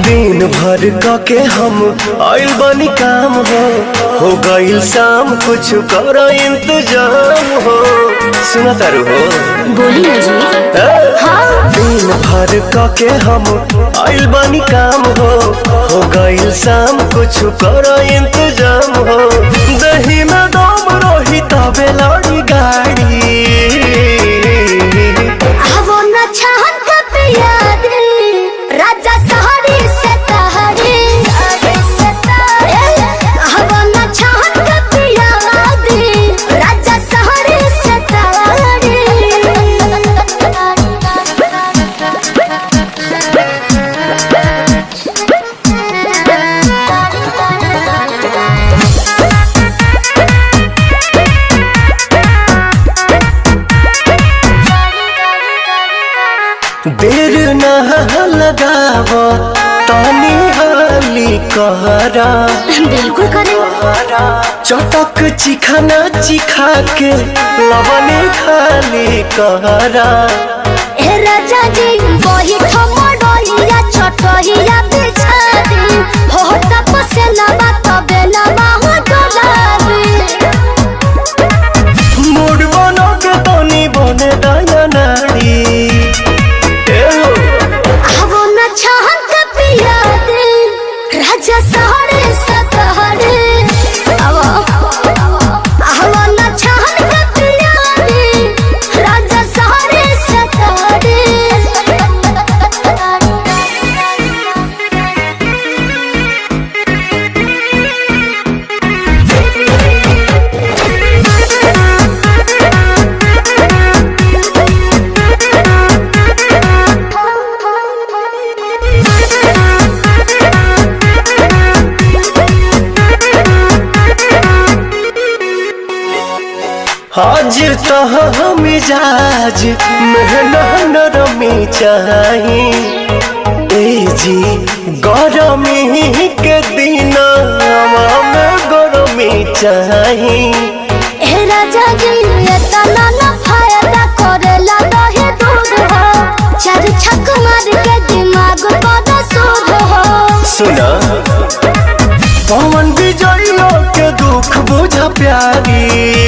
दिन भर के हम आइल बनी काम हो गईल शाम कुछ कर इंतजाम हो। सुना तारू हो बोली ना जी। हाँ। दिन भर के हम आइल बनी काम हो गईल शाम कुछ कर इंतजाम हो। दही में दम रही तबे लड़ी गाड़ी वो न चाहत का याद राजा सहारे से तहारे वो न चाहत का याद राजा सहारे से तहारे। देर न लगाव तानी हाली कहरा बिल्कुल करे। चटक चिखाना चिखा के लवने खाली कहरा। ए राजा जी वही ठमडोइया छटहिया बिछा दी हो तपसे लबा तबे लबा हो डोलाबी। मूड बनो के तनी बने दया नाड़ी वो न चाहत का पिया दे राजा सहारे सतहरे वो न चाहत का पिया दे राजा सहारे सतहरे। आज तो मिजाज मेहनत नरमी चाही ए जी गरमी के दिन में गरमी चाही। ए राजा जी ये तना न फायदा करेला दहे दूध हो चार छक मार के दिमाग बड़ा सूद हो। सुना पवन विजय के दुख बुझा प्यारी